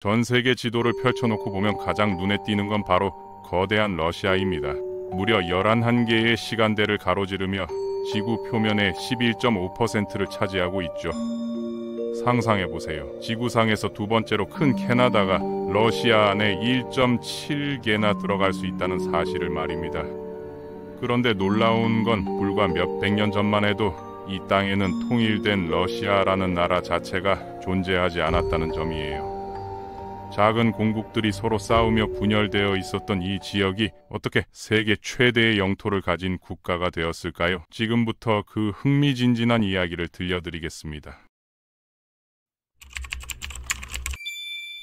전 세계 지도를 펼쳐놓고 보면 가장 눈에 띄는 건 바로 거대한 러시아입니다. 무려 11개의 시간대를 가로지르며 지구 표면의 11.5%를 차지하고 있죠. 상상해보세요. 지구상에서 두 번째로 큰 캐나다가 러시아 안에 1.7개나 들어갈 수 있다는 사실을 말입니다. 그런데 놀라운 건 불과 몇백 년 전만 해도 이 땅에는 통일된 러시아라는 나라 자체가 존재하지 않았다는 점이에요. 작은 공국들이 서로 싸우며 분열되어 있었던 이 지역이 어떻게 세계 최대의 영토를 가진 국가가 되었을까요? 지금부터 그 흥미진진한 이야기를 들려드리겠습니다.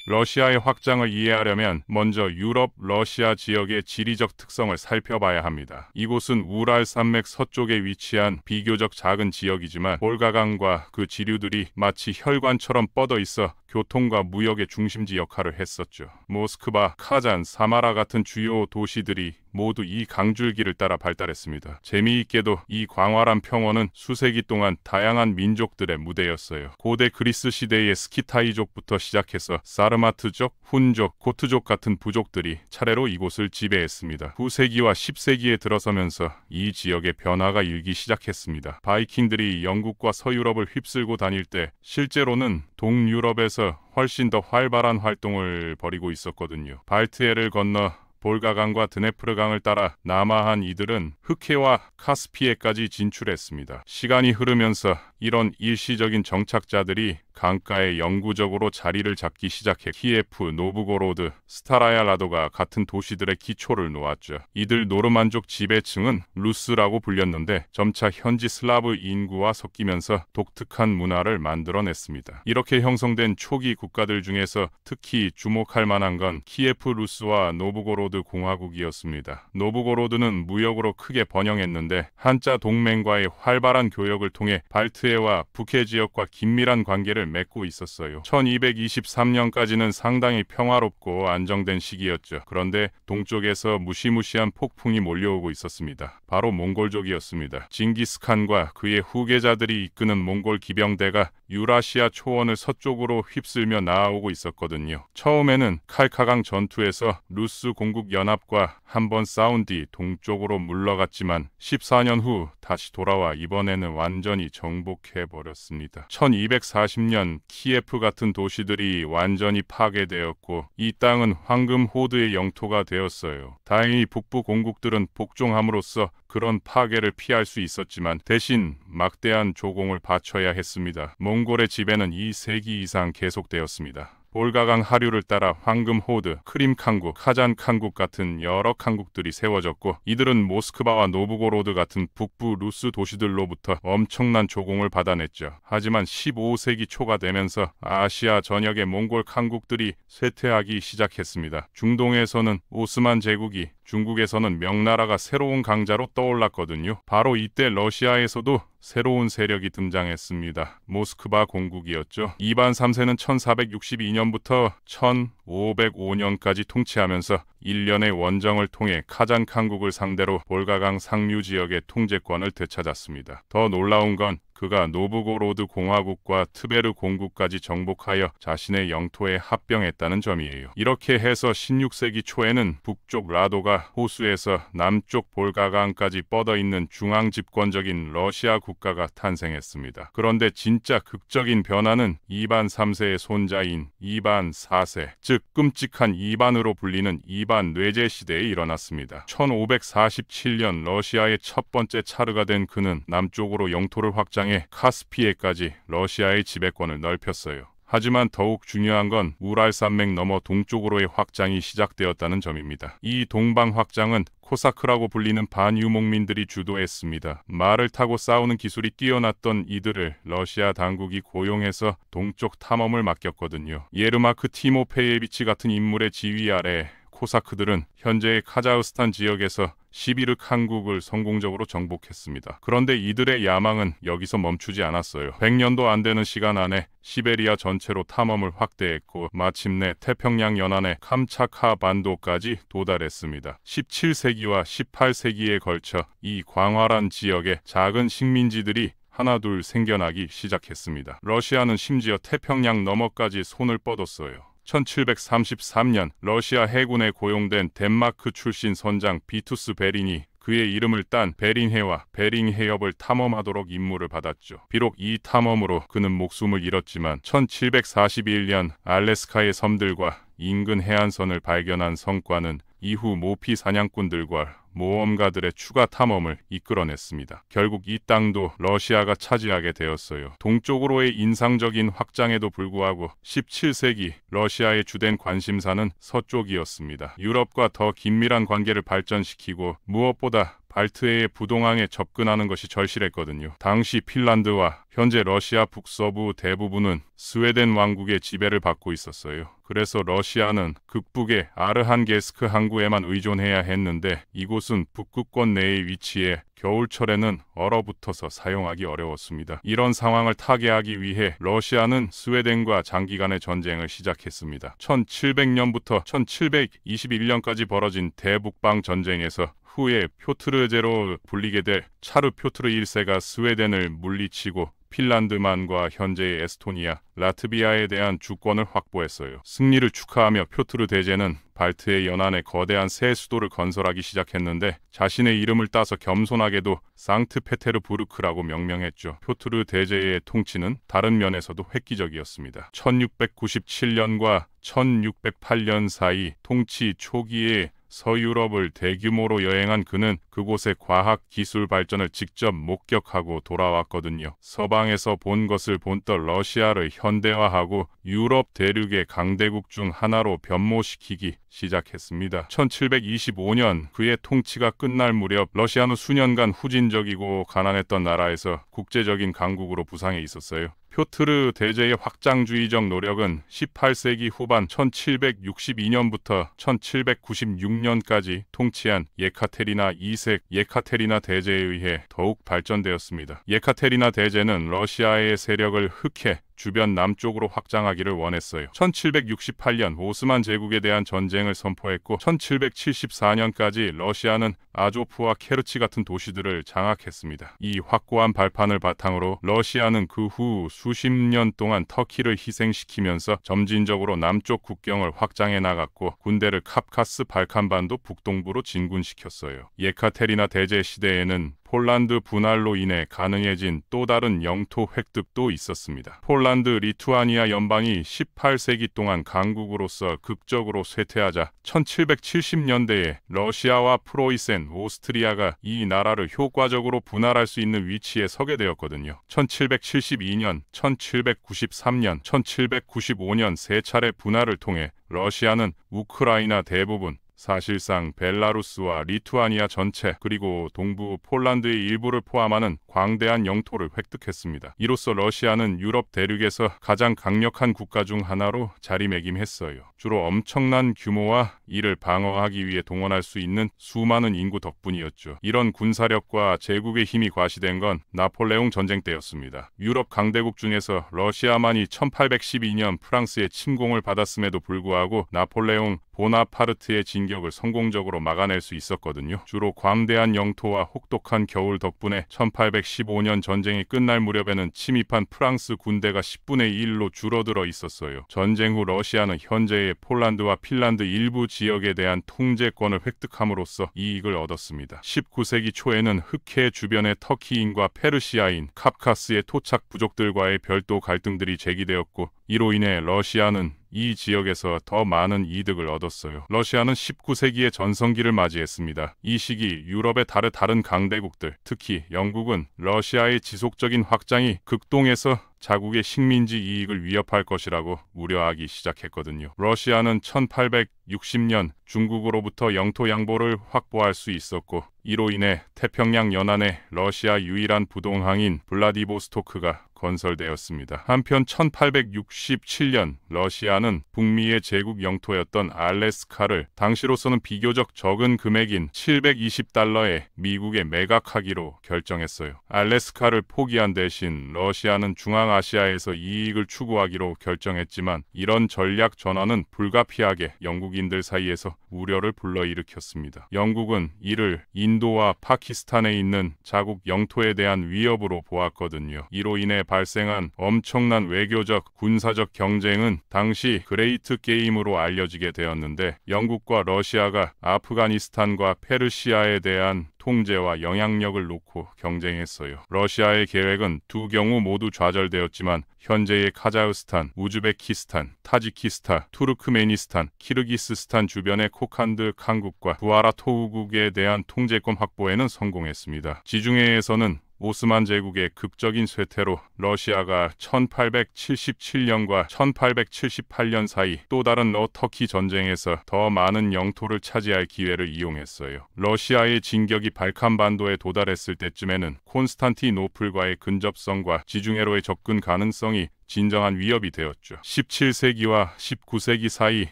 러시아의 확장을 이해하려면 먼저 유럽, 러시아 지역의 지리적 특성을 살펴봐야 합니다. 이곳은 우랄 산맥 서쪽에 위치한 비교적 작은 지역이지만 볼가강과 그 지류들이 마치 혈관처럼 뻗어 있어 교통과 무역의 중심지 역할을 했었죠. 모스크바, 카잔, 사마라 같은 주요 도시들이 모두 이 강줄기를 따라 발달했습니다. 재미있게도 이 광활한 평원은 수세기 동안 다양한 민족들의 무대였어요. 고대 그리스 시대의 스키타이족부터 시작해서 사르마트족, 훈족, 고트족 같은 부족들이 차례로 이곳을 지배했습니다. 9세기와 10세기에 들어서면서 이 지역의 변화가 일기 시작했습니다. 바이킹들이 영국과 서유럽을 휩쓸고 다닐 때 실제로는 동유럽에서 훨씬 더 활발한 활동을 벌이고 있었거든요. 발트해를 건너 볼가강과 드네프르강을 따라 남하한 이들은 흑해와 카스피해까지 진출했습니다. 시간이 흐르면서 이런 일시적인 정착자들이 강가에 영구적으로 자리를 잡기 시작해 키예프, 노브고로드, 스타라야라도가 같은 도시들의 기초를 놓았죠. 이들 노르만족 지배층은 루스라고 불렸는데 점차 현지 슬라브 인구와 섞이면서 독특한 문화를 만들어냈습니다. 이렇게 형성된 초기 국가들 중에서 특히 주목할 만한 건 키예프 루스와 노브고로드 공화국이었습니다. 노브고로드는 무역으로 크게 번영했는데 한자 동맹과의 활발한 교역을 통해 발트해와 북해 지역과 긴밀한 관계를 맺고 있었어요. 1223년까지는 상당히 평화롭고 안정된 시기였죠. 그런데 동쪽에서 무시무시한 폭풍이 몰려오고 있었습니다. 바로 몽골족이었습니다. 징기스칸과 그의 후계자들이 이끄는 몽골 기병대가 유라시아 초원을 서쪽으로 휩쓸며 나아오고 있었거든요. 처음에는 칼카강 전투에서 루스 공국 연합과 한번 싸운 뒤 동쪽으로 물러갔지만 14년 후 다시 돌아와 이번에는 완전히 정복해버렸습니다. 1240년 키예프 같은 도시들이 완전히 파괴되었고 이 땅은 황금 호드의 영토가 되었어요. 다행히 북부 공국들은 복종함으로써 그런 파괴를 피할 수 있었지만 대신 막대한 조공을 바쳐야 했습니다. 몽골의 지배는 2세기 이상 계속되었습니다. 볼가강 하류를 따라 황금 호드, 크림 칸국, 카잔 칸국 같은 여러 칸국들이 세워졌고 이들은 모스크바와 노브고로드 같은 북부 루스 도시들로부터 엄청난 조공을 받아냈죠. 하지만 15세기 초가 되면서 아시아 전역의 몽골 칸국들이 쇠퇴하기 시작했습니다. 중동에서는 오스만 제국이, 중국에서는 명나라가 새로운 강자로 떠올랐거든요. 바로 이때 러시아에서도 새로운 세력이 등장했습니다. 모스크바 공국이었죠. 이반 3세는 1462년부터 1505년까지 통치하면서 1년의 원정을 통해 카잔 칸국을 상대로 볼가강 상류 지역의 통제권을 되찾았습니다. 더 놀라운 건 그가 노브고로드 공화국과 트베르 공국까지 정복하여 자신의 영토에 합병했다는 점이에요. 이렇게 해서 16세기 초에는 북쪽 라도가 호수에서 남쪽 볼가강까지 뻗어있는 중앙 집권적인 러시아 국가가 탄생했습니다. 그런데 진짜 극적인 변화는 이반 3세의 손자인 이반 4세, 즉 끔찍한 이반으로 불리는 이반 뇌제 시대에 일어났습니다. 1547년 러시아의 첫 번째 차르가 된 그는 남쪽으로 영토를 확장해 카스피해까지 러시아의 지배권을 넓혔어요. 하지만 더욱 중요한 건 우랄산맥 너머 동쪽으로의 확장이 시작되었다는 점입니다. 이 동방 확장은 코사크라고 불리는 반유목민들이 주도했습니다. 말을 타고 싸우는 기술이 뛰어났던 이들을 러시아 당국이 고용해서 동쪽 탐험을 맡겼거든요. 예르마크 티모페예비치 같은 인물의 지휘 아래 코사크들은 현재의 카자흐스탄 지역에서 시비르 칸국을 성공적으로 정복했습니다. 그런데 이들의 야망은 여기서 멈추지 않았어요. 100년도 안 되는 시간 안에 시베리아 전체로 탐험을 확대했고 마침내 태평양 연안의 캄차카 반도까지 도달했습니다. 17세기와 18세기에 걸쳐 이 광활한 지역에 작은 식민지들이 하나둘 생겨나기 시작했습니다. 러시아는 심지어 태평양 너머까지 손을 뻗었어요. 1733년 러시아 해군에 고용된 덴마크 출신 선장 비투스 베린이 그의 이름을 딴 베링해와 베링 해협을 탐험하도록 임무를 받았죠. 비록 이 탐험으로 그는 목숨을 잃었지만 1741년 알래스카의 섬들과 인근 해안선을 발견한 성과는 이후 모피 사냥꾼들과 모험가들의 추가 탐험을 이끌어냈습니다. 결국 이 땅도 러시아가 차지하게 되었어요. 동쪽으로의 인상적인 확장에도 불구하고 17세기 러시아의 주된 관심사는 서쪽이었습니다. 유럽과 더 긴밀한 관계를 발전시키고 무엇보다 발트해의 부동항에 접근하는 것이 절실했거든요. 당시 핀란드와 현재 러시아 북서부 대부분은 스웨덴 왕국의 지배를 받고 있었어요. 그래서 러시아는 극북의 아르한게스크 항구에만 의존해야 했는데 이곳은 북극권 내에 위치해 겨울철에는 얼어붙어서 사용하기 어려웠습니다. 이런 상황을 타개하기 위해 러시아는 스웨덴과 장기간의 전쟁을 시작했습니다. 1700년부터 1721년까지 벌어진 대북방 전쟁에서 후에 표트르제로 불리게 될 차르 표트르 1세가 스웨덴을 물리치고 핀란드만과 현재의 에스토니아, 라트비아에 대한 주권을 확보했어요. 승리를 축하하며 표트르 대제는 발트해 연안에 거대한 새 수도를 건설하기 시작했는데 자신의 이름을 따서 겸손하게도 상트페테르부르크라고 명명했죠. 표트르 대제의 통치는 다른 면에서도 획기적이었습니다. 1697년과 1608년 사이 통치 초기에 서유럽을 대규모로 여행한 그는 그곳의 과학 기술 발전을 직접 목격하고 돌아왔거든요. 서방에서 본 것을 본떠 러시아를 현대화하고 유럽 대륙의 강대국 중 하나로 변모시키기 시작했습니다. 1725년 그의 통치가 끝날 무렵 러시아는 수년간 후진적이고 가난했던 나라에서 국제적인 강국으로 부상해 있었어요. 표트르 대제의 확장주의적 노력은 18세기 후반 1762년부터 1796년까지 통치한 예카테리나 2세 예카테리나 대제에 의해 더욱 발전되었습니다. 예카테리나 대제는 러시아의 세력을 흑해 주변 남쪽으로 확장하기를 원했어요. 1768년 오스만 제국에 대한 전쟁을 선포했고 1774년까지 러시아는 아조프와 케르치 같은 도시들을 장악했습니다. 이 확고한 발판을 바탕으로 러시아는 그 후 수십 년 동안 터키를 희생시키면서 점진적으로 남쪽 국경을 확장해 나갔고 군대를 카프카스 발칸반도 북동부로 진군시켰어요. 예카테리나 대제 시대에는 폴란드 분할로 인해 가능해진 또 다른 영토 획득도 있었습니다. 폴란드 리투아니아 연방이 18세기 동안 강국으로서 극적으로 쇠퇴하자 1770년대에 러시아와 프로이센, 오스트리아가 이 나라를 효과적으로 분할할 수 있는 위치에 서게 되었거든요. 1772년, 1793년, 1795년 세 차례 분할을 통해 러시아는 우크라이나 대부분, 사실상 벨라루스와 리투아니아 전체 그리고 동부 폴란드의 일부를 포함하는 광대한 영토를 획득했습니다. 이로써 러시아는 유럽 대륙에서 가장 강력한 국가 중 하나로 자리매김했어요. 주로 엄청난 규모와 이를 방어하기 위해 동원할 수 있는 수많은 인구 덕분이었죠. 이런 군사력과 제국의 힘이 과시된 건 나폴레옹 전쟁 때였습니다. 유럽 강대국 중에서 러시아만이 1812년 프랑스의 침공을 받았음에도 불구하고 나폴레옹 보나파르트의 진격을 성공적으로 막아낼 수 있었거든요. 주로 광대한 영토와 혹독한 겨울 덕분에 1815년 전쟁이 끝날 무렵에는 침입한 프랑스 군대가 10분의 1로 줄어들어 있었어요. 전쟁 후 러시아는 현재의 폴란드와 핀란드 일부 지역에 대한 통제권을 획득함으로써 이익을 얻었습니다. 19세기 초에는 흑해 주변의 터키인과 페르시아인, 카프카스의 토착 부족들과의 별도 갈등들이 제기되었고 이로 인해 러시아는 이 지역에서 더 많은 이득을 얻었어요. 러시아는 19세기의 전성기를 맞이했습니다. 이 시기 유럽의 다른 강대국들, 특히 영국은 러시아의 지속적인 확장이 극동에서 자국의 식민지 이익을 위협할 것이라고 우려하기 시작했거든요. 러시아는 1860년 중국으로부터 영토 양보를 확보할 수 있었고 이로 인해 태평양 연안에 러시아 유일한 부동항인 블라디보스토크가 건설되었습니다. 한편 1867년 러시아는 북미의 제국 영토였던 알래스카를 당시로서는 비교적 적은 금액인 720달러에 미국에 매각하기로 결정했어요. 알래스카를 포기한 대신 러시아는 중앙아시아에서 이익을 추구하기로 결정했지만 이런 전략 전환은 불가피하게 영국인들 사이에서 우려를 불러일으켰습니다. 영국은 이를 인도와 파키스탄에 있는 자국 영토에 대한 위협으로 보았거든요. 이로 인해 발생한 엄청난 외교적, 군사적 경쟁은 당시 그레이트 게임으로 알려지게 되었는데 영국과 러시아가 아프가니스탄과 페르시아에 대한 통제와 영향력을 놓고 경쟁했어요. 러시아의 계획은 두 경우 모두 좌절되었지만 현재의 카자흐스탄, 우즈베키스탄, 타지키스탄, 투르크메니스탄, 키르기스스탄 주변의 코칸드 칸국과 부하라 토우국에 대한 통제권 확보에는 성공했습니다. 지중해에서는 오스만 제국의 극적인 쇠퇴로 러시아가 1877년과 1878년 사이 또 다른 러터키 전쟁에서 더 많은 영토를 차지할 기회를 이용했어요. 러시아의 진격이 발칸반도에 도달했을 때쯤에는 콘스탄티노플과의 근접성과 지중해로의 접근 가능성이 진정한 위협이 되었죠. 17세기와 19세기 사이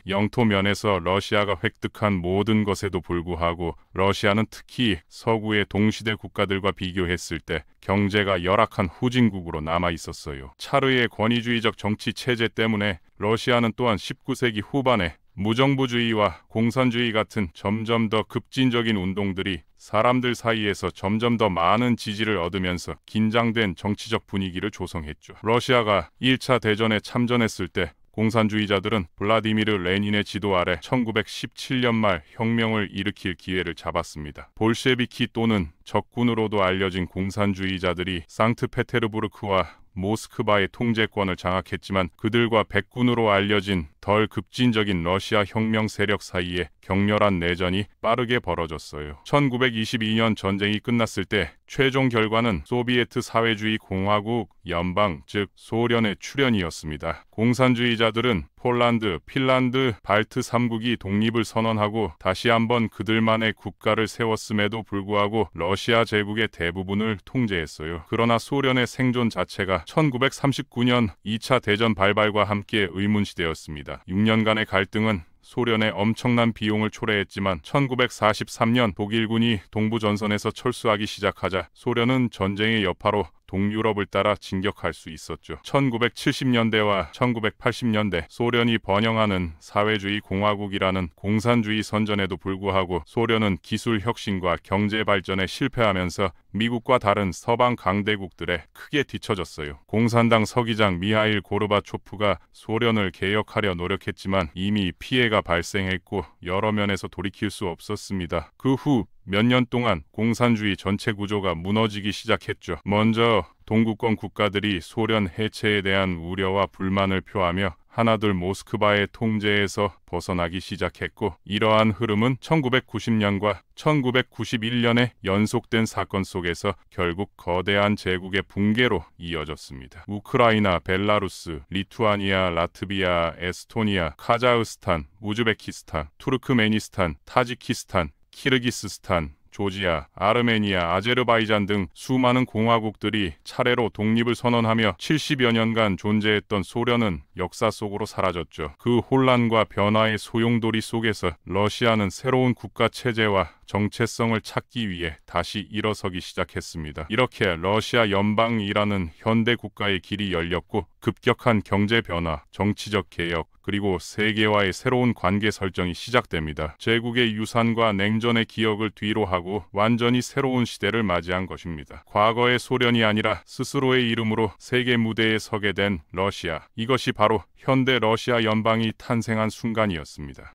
영토면에서 러시아가 획득한 모든 것에도 불구하고 러시아는 특히 서구의 동시대 국가들과 비교했을 때 경제가 열악한 후진국으로 남아 있었어요. 차르의 권위주의적 정치 체제 때문에 러시아는 또한 19세기 후반에 무정부주의와 공산주의 같은 점점 더 급진적인 운동들이 사람들 사이에서 점점 더 많은 지지를 얻으면서 긴장된 정치적 분위기를 조성했죠. 러시아가 1차 대전에 참전했을 때 공산주의자들은 블라디미르 레닌의 지도 아래 1917년 말 혁명을 일으킬 기회를 잡았습니다. 볼셰비키 또는 적군으로도 알려진 공산주의자들이 상트페테르부르크와 모스크바의 통제권을 장악했지만 그들과 백군으로 알려진 덜 급진적인 러시아 혁명 세력 사이에 격렬한 내전이 빠르게 벌어졌어요. 1922년 전쟁이 끝났을 때 최종 결과는 소비에트 사회주의 공화국 연방, 즉 소련의 출현이었습니다. 공산주의자들은 폴란드, 핀란드, 발트 3국이 독립을 선언하고 다시 한번 그들만의 국가를 세웠음에도 불구하고 러시아 제국의 대부분을 통제했어요. 그러나 소련의 생존 자체가 1939년 2차 대전 발발과 함께 의문시되었습니다. 6년간의 갈등은 소련에 엄청난 비용을 초래했지만 1943년 독일군이 동부전선에서 철수하기 시작하자 소련은 전쟁의 여파로 동유럽을 따라 진격할 수 있었죠. 1970년대와 1980년대 소련이 번영하는 사회주의 공화국이라는 공산주의 선전에도 불구하고 소련은 기술 혁신과 경제 발전에 실패하면서 미국과 다른 서방 강대국들에 크게 뒤처졌어요. 공산당 서기장 미하일 고르바초프가 소련을 개혁하려 노력했지만 이미 피해가 발생했고 여러 면에서 돌이킬 수 없었습니다. 그 후 몇 년 동안 공산주의 전체 구조가 무너지기 시작했죠. 먼저 동구권 국가들이 소련 해체에 대한 우려와 불만을 표하며 하나둘 모스크바의 통제에서 벗어나기 시작했고 이러한 흐름은 1990년과 1991년의 연속된 사건 속에서 결국 거대한 제국의 붕괴로 이어졌습니다. 우크라이나, 벨라루스, 리투아니아, 라트비아, 에스토니아, 카자흐스탄, 우즈베키스탄, 투르크메니스탄, 타지키스탄, 키르기스스탄, 조지아, 아르메니아, 아제르바이잔 등 수많은 공화국들이 차례로 독립을 선언하며 70여 년간 존재했던 소련은 역사 속으로 사라졌죠. 그 혼란과 변화의 소용돌이 속에서 러시아는 새로운 국가 체제와 정체성을 찾기 위해 다시 일어서기 시작했습니다. 이렇게 러시아 연방이라는 현대 국가의 길이 열렸고 급격한 경제 변화, 정치적 개혁, 그리고 세계와의 새로운 관계 설정이 시작됩니다. 제국의 유산과 냉전의 기억을 뒤로 하고 완전히 새로운 시대를 맞이한 것입니다. 과거의 소련이 아니라 스스로의 이름으로 세계 무대에 서게 된 러시아. 이것이 바로 현대 러시아 연방이 탄생한 순간이었습니다.